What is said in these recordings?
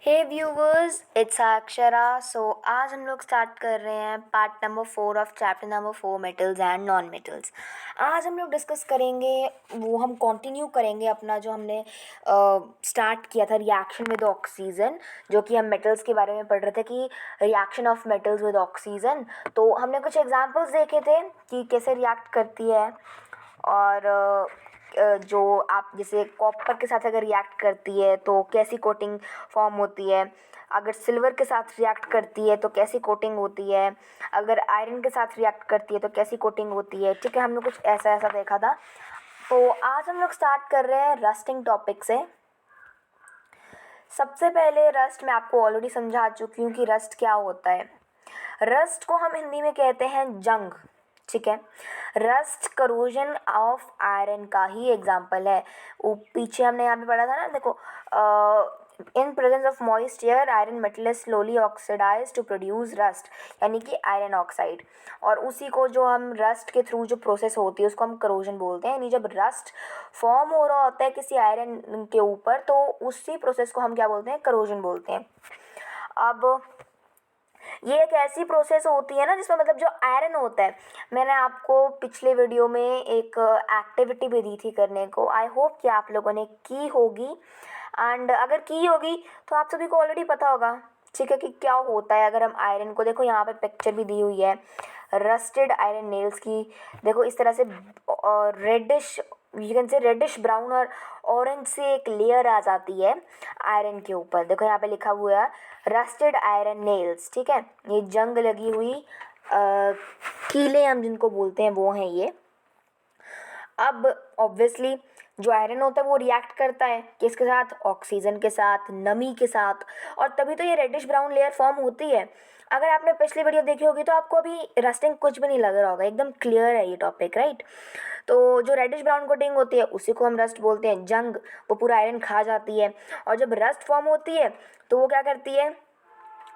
Hey viewers, it's Akshara. आज हम लोग स्टार्ट कर रहे हैं part number 4 of chapter number 4 metals and non metals. आज हम लोग डिस्कस करेंगे, वो हम कंटिन्यू करेंगे अपना जो हमने स्टार्ट किया था रिएक्शन विद ऑक्सीजन, जो कि हम मेटल्स के बारे में पढ़ रहे थे कि reaction of metals with oxygen. तो हमने कुछ एग्जांपल्स देखे थे कि कैसे रिएक्ट करती है, और जो आप जैसे कॉपर के साथ अगर रिएक्ट करती है तो कैसी कोटिंग फॉर्म होती है, अगर सिल्वर के साथ रिएक्ट करती है तो कैसी कोटिंग होती है, अगर आयरन के साथ रिएक्ट करती है तो कैसी कोटिंग होती है। ठीक है, हमने कुछ ऐसा ऐसा देखा था। तो आज हम लोग स्टार्ट कर रहे हैं रस्टिंग टॉपिक से। सबसे पहले रस्ट मैं आपको ऑलरेडी समझा चुकी हूँ कि रस्ट क्या होता है। रस्ट को हम हिंदी में कहते हैं जंग। ठीक है, रस्ट करोजन ऑफ आयरन का ही एग्जाम्पल है। पीछे हमने यहाँ पे पढ़ा था ना, देखो, in presence of moist air iron metal is slowly oxidise to produce rust, यानी कि आयरन ऑक्साइड। और उसी को जो हम रस्ट के थ्रू जो प्रोसेस होती है उसको हम करोजन बोलते हैं। यानी जब रस्ट फॉर्म हो रहा होता है किसी आयरन के ऊपर तो उसी प्रोसेस को हम क्या बोलते हैं, करोजन बोलते हैं। अब ये एक ऐसी प्रोसेस होती है ना जिसमें मतलब जो आयरन होता है, मैंने आपको पिछले वीडियो में एक एक्टिविटी भी दी थी करने को। आई होप कि आप लोगों ने की होगी, एंड अगर की होगी तो आप सभी को ऑलरेडी पता होगा, ठीक है, कि क्या होता है। अगर हम आयरन को देखो, यहाँ पे पिक्चर भी दी हुई है रस्टेड आयरन नेल्स की। देखो इस तरह से reddish, you can say reddish brown और ऑरेंज से एक लेयर आ जाती है आयरन के ऊपर। देखो यहाँ पे लिखा हुआ है रस्टेड आयरन नेल्स। ठीक है, ये जंग लगी हुई कीले हम जिनको बोलते हैं वो हैं ये। अब ऑब्वियसली जो आयरन होता है वो रिएक्ट करता है किसके साथ, ऑक्सीजन के साथ, नमी के साथ, और तभी तो ये रेडिश ब्राउन लेयर फॉर्म होती है। अगर आपने पिछली वीडियो देखी होगी तो आपको अभी रस्टिंग कुछ भी नहीं लग रहा होगा, एकदम क्लियर है ये टॉपिक, राइट। तो जो रेडिश ब्राउन कोटिंग होती है उसी को हम रस्ट बोलते हैं। जंग वो पूरा आयरन खा जाती है, और जब रस्ट फॉर्म होती है तो वो क्या करती है,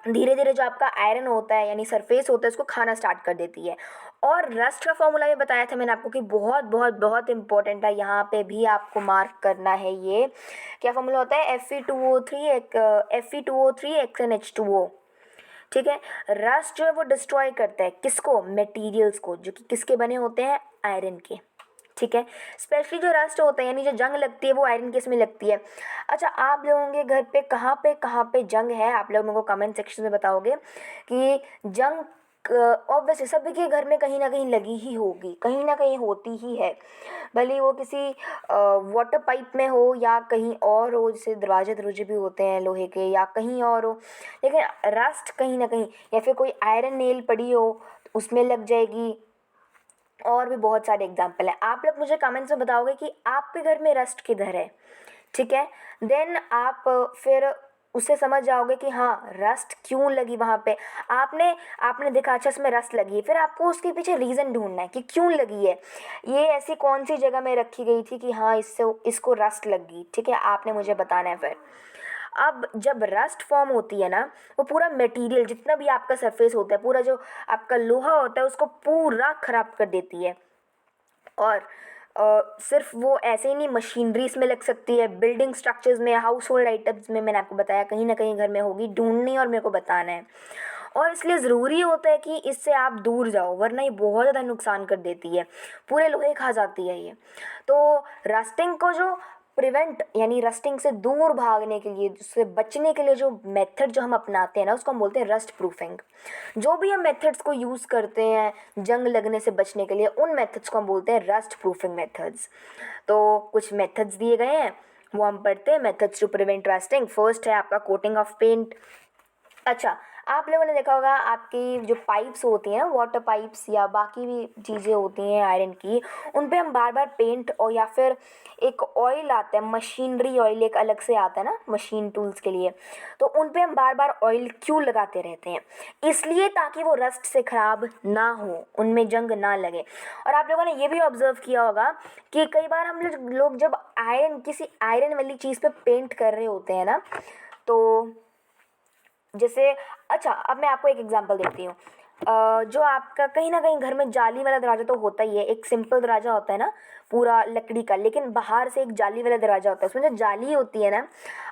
धीरे धीरे जो आपका आयरन होता है यानी सरफेस होता है उसको खाना स्टार्ट कर देती है। और रस्ट का फॉर्मूला भी बताया था मैंने आपको कि बहुत बहुत बहुत इंपॉर्टेंट है, यहाँ पे भी आपको मार्क करना है। ये क्या फॉर्मूला होता है, Fe2O3 एक Fe2O3 XnH2O। ठीक है, रस्ट जो है वो डिस्ट्रॉय करता है किसको, मटेरियल्स को, जो कि किसके बने होते हैं, आयरन के। ठीक है, स्पेशली जो रस्ट होता है यानी जो जंग लगती है वो आयरन केस में लगती है। अच्छा, आप लोगों के घर पे कहाँ पे जंग है, आप लोग मेरे को कमेंट सेक्शन में बताओगे कि जंग ऑब्वियसली सभी के घर में कहीं ना कहीं लगी ही होगी, कहीं ना कहीं होती ही है। भले वो किसी वाटर पाइप में हो या कहीं और हो, जैसे दरवाजे दरवाजे भी होते हैं लोहे के, या कहीं और हो, लेकिन रस्ट कहीं ना कहीं, या फिर कोई आयरन नेल पड़ी हो उसमें लग जाएगी। और भी बहुत सारे एग्जाम्पल हैं। आप लोग मुझे कमेंट्स में बताओगे कि आपके घर में रस्ट किधर है। ठीक है, देन आप फिर उससे समझ जाओगे कि हाँ रस्ट क्यों लगी वहाँ पे। आपने आपने देखा अच्छा इसमें रस्ट लगी है, फिर आपको उसके पीछे रीज़न ढूंढना है कि क्यों लगी है, ये ऐसी कौन सी जगह में रखी गई थी कि हाँ इससे इसको रस्ट लगी। ठीक है, आपने मुझे बताना है फिर। अब जब रस्ट फॉर्म होती है ना, वो पूरा मटेरियल जितना भी आपका सरफेस होता है, पूरा जो आपका लोहा होता है उसको पूरा खराब कर देती है। और सिर्फ वो ऐसे ही नहीं, मशीनरीज में लग सकती है, बिल्डिंग स्ट्रक्चर्स में, हाउस होल्ड आइटम्स में, मैंने आपको बताया कहीं ना कहीं घर में होगी, ढूंढनी और मेरे को बताना है। और इसलिए ज़रूरी होता है कि इससे आप दूर जाओ, वरना ये बहुत ज़्यादा नुकसान कर देती है, पूरे लोहे खा जाती है ये। तो रस्टिंग को जो प्रिवेंट यानी रस्टिंग से दूर भागने के लिए, उससे बचने के लिए जो मेथड जो हम अपनाते हैं ना उसको हम बोलते हैं रस्ट प्रूफिंग। जो भी हम मेथड्स को यूज़ करते हैं जंग लगने से बचने के लिए, उन मेथड्स को हम बोलते हैं रस्ट प्रूफिंग मेथड्स। तो कुछ मेथड्स दिए गए हैं वो हम पढ़ते हैं। Methods to prevent rusting, first है आपका कोटिंग ऑफ पेंट। अच्छा, आप लोगों ने देखा होगा आपकी जो पाइप्स होती हैं, वाटर पाइप्स या बाकी भी चीज़ें होती हैं आयरन की, उन पे हम बार बार पेंट, और या फिर एक ऑयल आता है, मशीनरी ऑयल एक अलग से आता है ना मशीन टूल्स के लिए, तो उन पे हम बार बार ऑयल क्यों लगाते रहते हैं, इसलिए ताकि वो रस्ट से ख़राब ना हो, उनमें जंग ना लगे। और आप लोगों ने ये भी ऑब्जर्व किया होगा कि कई बार हम लोग जब आयरन किसी आयरन वाली चीज़ पे पेंट कर रहे होते हैं ना, तो जैसे, अच्छा अब मैं आपको एक एग्जांपल देती हूँ। जो आपका कहीं ना कहीं घर में जाली वाला दरवाज़ा तो होता ही है, एक सिंपल दरवाज़ा होता है ना पूरा लकड़ी का, लेकिन बाहर से एक जाली वाला दरवाज़ा होता है, उसमें जो जाली होती है ना,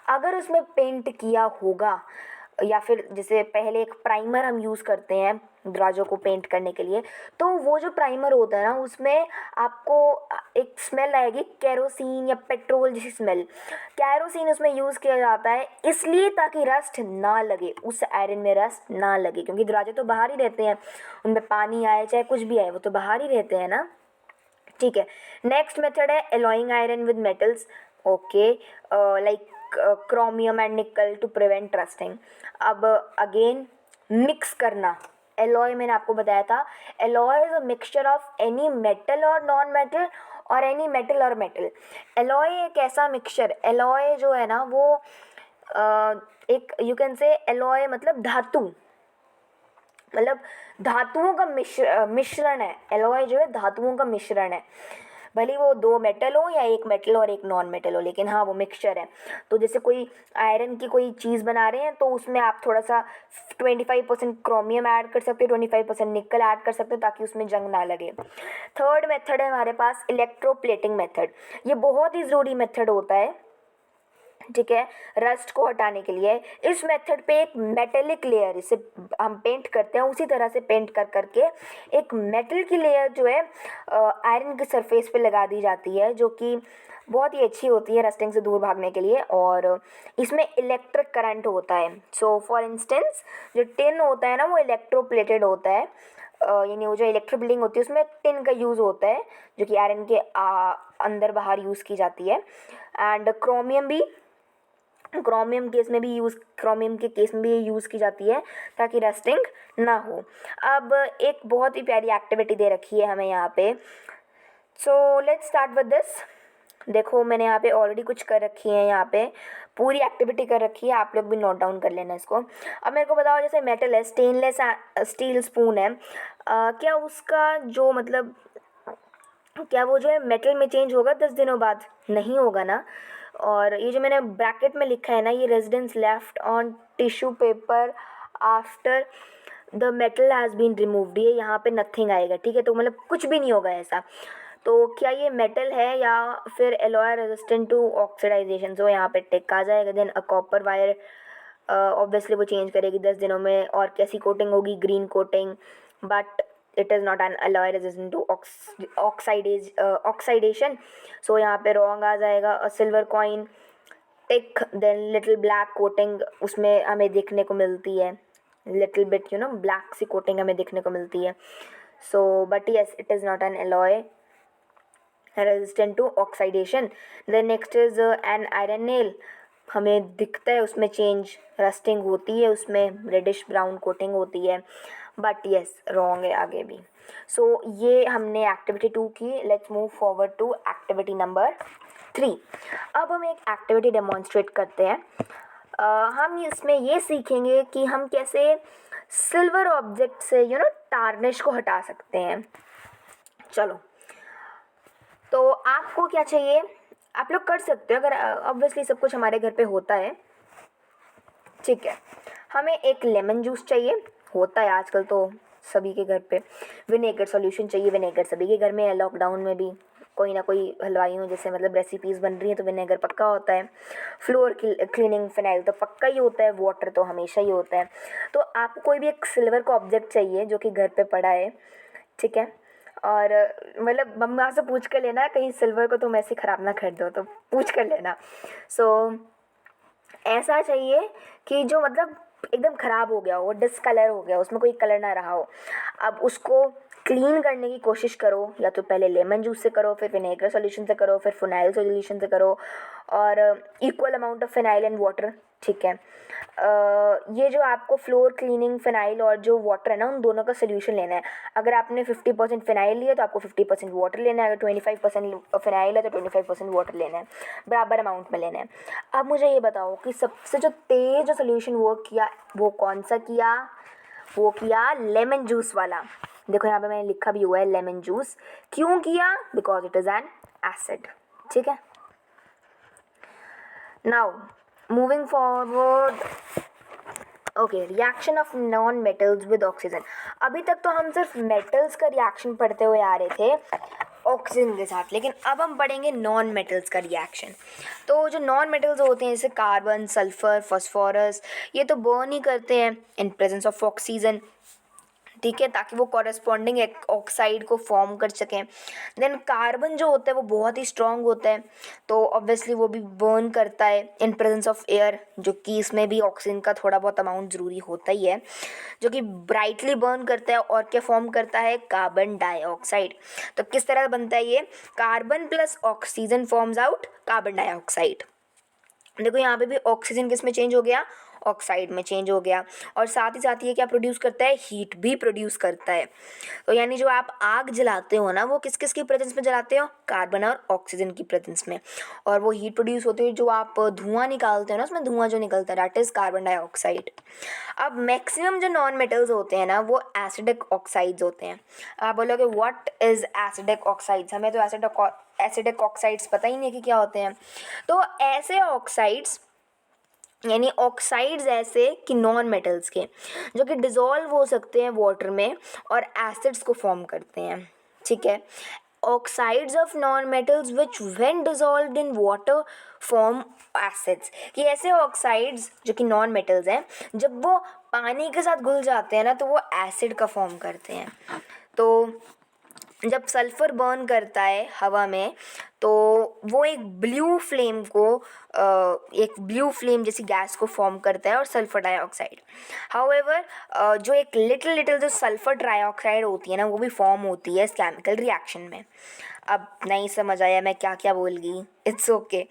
अगर उसमें पेंट किया होगा या फिर जैसे पहले एक प्राइमर हम यूज़ करते हैं दरवाज़ों को पेंट करने के लिए, तो वो जो प्राइमर होता है ना उसमें आपको एक स्मेल आएगी केरोसिन या पेट्रोल जैसी स्मेल। केरोसिन उसमें यूज़ किया जाता है इसलिए ताकि रस्ट ना लगे, उस आयरन में रस्ट ना लगे, क्योंकि दरवाजे तो बाहर ही रहते हैं, उनमें पानी आए चाहे कुछ भी आए वो तो बाहर ही रहते हैं ना। ठीक है, नेक्स्ट मेथड है alloying iron with metals. Okay, like chromium and nickel to prevent rusting. अब अगेन मिक्स करना, एलॉय मैंने आपको बताया था, alloy is a mixture of any metal और नॉन मेटल और एनी मेटल और मेटल। एलॉय एक ऐसा मिक्सचर, एलॉय जो है ना वो एक यू कैन से एलॉय मतलब धातु, मतलब धातुओं का मिश्रण है। एलॉय जो है धातुओं का मिश्रण है, भले वो दो मेटल हो या एक मेटल और एक नॉन मेटल हो, लेकिन हाँ वो मिक्सचर है। तो जैसे कोई आयरन की कोई चीज़ बना रहे हैं तो उसमें आप थोड़ा सा 25% क्रोमियम ऐड कर सकते हो, 25% निकल ऐड कर सकते हो ताकि उसमें जंग ना लगे। थर्ड मेथड है हमारे पास इलेक्ट्रोप्लेटिंग मेथड। ये बहुत ही ज़रूरी मेथड होता है, ठीक है, रस्ट को हटाने के लिए। इस मेथड पे एक मेटेलिक लेयर, इसे हम पेंट करते हैं उसी तरह से पेंट कर करके एक मेटल की लेयर जो है आयरन की सरफेस पे लगा दी जाती है, जो कि बहुत ही अच्छी होती है रस्टिंग से दूर भागने के लिए। और इसमें इलेक्ट्रिक करंट होता है। सो फॉर इंस्टेंस जो टिन होता है ना वो इलेक्ट्रोप्लेटेड होता है, यानी वो जो इलेक्ट्रोप्लेटिंग होती है उसमें टिन का यूज़ होता है जो कि आयरन के अंदर बाहर यूज़ की जाती है। एंड क्रोमियम भी, क्रोमियम के केस में भी ये यूज़ की जाती है ताकि रस्टिंग ना हो। अब एक बहुत ही प्यारी एक्टिविटी दे रखी है हमें यहाँ पे, so let's start with this. देखो मैंने यहाँ पे ऑलरेडी कुछ कर रखी है, यहाँ पे पूरी एक्टिविटी कर रखी है, आप लोग भी नोट डाउन कर लेना इसको। अब मेरे को बताओ, जैसे मेटल है, स्टेनलेस स्टील स्पून है, क्या उसका जो मतलब क्या वो जो है मेटल में चेंज होगा 10 दिनों बाद? नहीं होगा ना। और ये जो मैंने ब्रैकेट में लिखा है ना, ये residence left on tissue paper after the metal has been removed, ये यहाँ पे नथिंग आएगा, ठीक है, तो मतलब कुछ भी नहीं होगा ऐसा। तो क्या ये मेटल है या फिर एलॉय रेजिस्टेंट टू ऑक्सीडाइजेशन, तो यहाँ पे टिक आ जाएगा। Then a copper wire, obviously वो चेंज करेगी 10 दिनों में। और कैसी कोटिंग होगी? Green coating, but it is not an alloy resistant to oxidation, so यहाँ पे रॉन्ग आ जाएगा। A silver coin, tick. Then little black coating उसमें हमें देखने को मिलती है, लिटिल बिट ब्लैक सी कोटिंग हमें देखने को मिलती है। So but yes, it is not an alloy resistant to ऑक्साइडेशन। Then next is an iron nail, हमें दिखता है उसमें चेंज, रस्टिंग होती है उसमें, रेडिश ब्राउन कोटिंग होती है, बट येस रॉन्ग है आगे भी। सो ये हमने एक्टिविटी 2 की। Let's move forward to activity number 3। अब हम एक एक्टिविटी डेमोन्स्ट्रेट करते हैं। हम इसमें ये सीखेंगे कि हम कैसे सिल्वर ऑब्जेक्ट से टार्निश को हटा सकते हैं। चलो, तो आपको क्या चाहिए, आप लोग कर सकते हो, अगर ऑब्वियसली सब कुछ हमारे घर पे होता है, ठीक है। हमें एक लेमन जूस चाहिए, होता है आजकल तो सभी के घर पे। विनेगर सॉल्यूशन चाहिए, विनेगर सभी के घर में है, लॉकडाउन में भी कोई ना कोई हलवाइयों जैसे मतलब रेसिपीज़ बन रही हैं तो विनेगर पक्का होता है। फ्लोर क्लीनिंग फिनाइल तो पक्का ही होता है, वाटर तो हमेशा ही होता है। तो आपको कोई भी एक सिल्वर का ऑब्जेक्ट चाहिए जो कि घर पे पड़ा है, ठीक है। और मतलब मम्मा से पूछ कर लेना, कहीं सिल्वर को तुम ऐसे ख़राब ना कर दो, तो पूछ कर लेना। सो ऐसा चाहिए कि जो मतलब एकदम ख़राब हो गया हो, डिसकलर हो गया, उसमें कोई कलर ना रहा हो। अब उसको क्लीन करने की कोशिश करो, या तो पहले लेमन जूस से करो, फिर विनेगर सॉल्यूशन से करो, फिर फिनाइल सॉल्यूशन से करो, और equal amount of phenyl and water, ठीक है। ये जो आपको फ्लोर क्लीनिंग फिनाइल और जो वाटर है ना, उन दोनों का सोल्यूशन लेना है। अगर आपने 50% फिनाइल लिया तो आपको 50% वाटर लेना है, अगर 25% फिनाइल है तो 25% वाटर लेना है, बराबर अमाउंट में लेना है। अब मुझे ये बताओ कि सबसे जो तेज़ सोल्यूशन वर्क किया वो कौन सा किया? वो किया लेमन जूस वाला। देखो यहाँ पे मैंने लिखा भी हुआ है लेमन जूस। क्यों किया? Because it is an acid, ठीक है। Now moving forward, okay, reaction of non metals with oxygen. अभी तक तो हम सिर्फ मेटल्स का रिएक्शन पढ़ते हुए आ रहे थे ऑक्सीजन के साथ, लेकिन अब हम पढ़ेंगे नॉन मेटल्स का रिएक्शन। तो जो नॉन मेटल्स होते हैं जैसे कार्बन, सल्फर, फॉस्फोरस, ये तो बर्न ही करते हैं इन प्रेजेंस ऑफ ऑक्सीजन, ठीक है, ताकि वो कॉरेस्पॉन्डिंग ऑक्साइड को फॉर्म कर सकें। देन कार्बन जो होता है वो बहुत ही स्ट्रांग होता है, तो ऑब्वियसली वो भी बर्न करता है इन प्रेजेंस ऑफ एयर, जो कि इसमें भी ऑक्सीजन का थोड़ा बहुत अमाउंट ज़रूरी होता ही है, जो कि ब्राइटली बर्न करता है और क्या फॉर्म करता है, कार्बन डाइऑक्साइड। तो किस तरह बनता है ये, carbon plus oxygen forms out carbon dioxide. देखो यहाँ पे भी ऑक्सीजन किस में चेंज हो गया, ऑक्साइड में चेंज हो गया, और साथ ही साथ ये क्या प्रोड्यूस करता है, हीट भी प्रोड्यूस करता है। तो यानी जो आप आग जलाते हो ना, वो किस किस की प्रेजेंस में जलाते हो, कार्बन और ऑक्सीजन की प्रेजेंस में, और वो हीट प्रोड्यूस होती है, जो आप धुआं निकालते हो ना, उसमें धुआं जो निकलता है दैट इज़ कार्बन डाइऑक्साइड। अब मैक्सिमम जो नॉन मेटल्स होते हैं ना, वो एसिडिक ऑक्साइड्स होते हैं। आप बोलोगे व्हाट इज़ एसिडिक ऑक्साइड्स, हमें तो एसिडिक ऑक्साइड्स पता ही नहीं कि क्या होते हैं। तो ऐसे ऑक्साइड्स यानी ऑक्साइड्स ऐसे कि नॉन मेटल्स के, जो कि डिज़ोल्व हो सकते हैं वाटर में और एसिड्स को फॉर्म करते हैं, ठीक है। Oxides of non metals which when dissolved in water form acids, कि ऐसे ऑक्साइड्स जो कि नॉन मेटल्स हैं, जब वो पानी के साथ घुल जाते हैं ना, तो वो एसिड का फॉर्म करते हैं। तो जब सल्फ़र बर्न करता है हवा में, तो वो एक ब्लू फ्लेम जैसी गैस को फॉर्म करता है, और सल्फ़र डाइऑक्साइड। हाउएवर जो एक लिटिल जो सल्फ़र डाइऑक्साइड होती है ना, वो भी फॉर्म होती है इस केमिकल रिएक्शन में। अब नहीं समझ आया मैं क्या क्या बोल गई, इट्स ओके,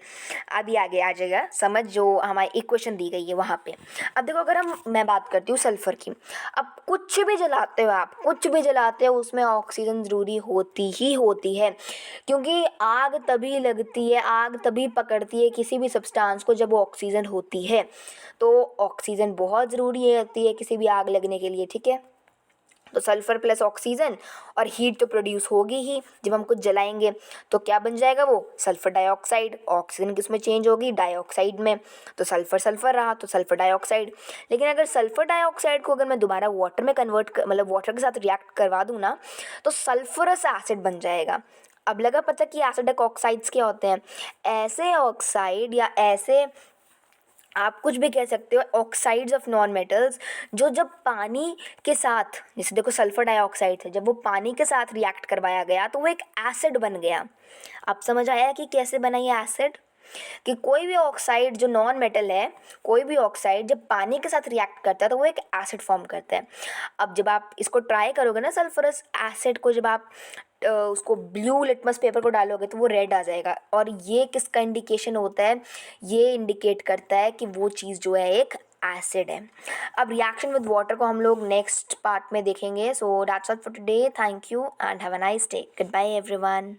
अभी आगे आ जाएगा समझ, जो हमारी इक्वेशन दी गई है वहाँ पे। अब देखो, अगर मैं बात करती हूँ सल्फ़र की, अब कुछ भी जलाते हो आप, कुछ भी जलाते हो, उसमें ऑक्सीजन ज़रूरी होती ही होती है, क्योंकि आग तभी लगती है, आग तभी पकड़ती है किसी भी सब्सटेंस को जब ऑक्सीजन होती है। तो ऑक्सीजन बहुत ज़रूरी होती है किसी भी आग लगने के लिए, ठीक है। तो सल्फ़र प्लस ऑक्सीजन, और हीट तो प्रोड्यूस होगी ही जब हम कुछ जलाएंगे, तो क्या बन जाएगा वो, सल्फ़र डाइऑक्साइड। ऑक्सीजन किस में चेंज होगी, डाइऑक्साइड में, तो सल्फ़र रहा तो सल्फ़र डाइऑक्साइड। लेकिन अगर सल्फ़र डाइऑक्साइड को अगर मैं दोबारा वाटर में मतलब वाटर के साथ रिएक्ट करवा दूँ ना, तो सल्फ़रस एसिड बन जाएगा। अब लगा पता कि एसिडिक ऑक्साइड्स क्या होते हैं, ऐसे ऑक्साइड या ऐसे आप कुछ भी कह सकते हो ऑक्साइड्स ऑफ नॉन मेटल्स, जो जब पानी के साथ, जैसे देखो सल्फ़र डाइऑक्साइड है, जब वो पानी के साथ रिएक्ट करवाया गया तो वो एक एसिड बन गया। आप समझ आया कि कैसे बना ये एसिड, कि कोई भी ऑक्साइड जो नॉन मेटल है, कोई भी ऑक्साइड जब पानी के साथ रिएक्ट करता है तो वो एक एसिड फॉर्म करता है। अब जब आप इसको ट्राई करोगे ना, सल्फरस एसिड को, जब आप उसको ब्लू लिटमस पेपर को डालोगे तो वो रेड आ जाएगा, और ये किसका इंडिकेशन होता है, ये इंडिकेट करता है कि वो चीज़ जो है एक एसिड है। अब रिएक्शन विद वाटर को हम लोग नेक्स्ट पार्ट में देखेंगे। So that's all for today, thank you and have a nice day, goodbye everyone.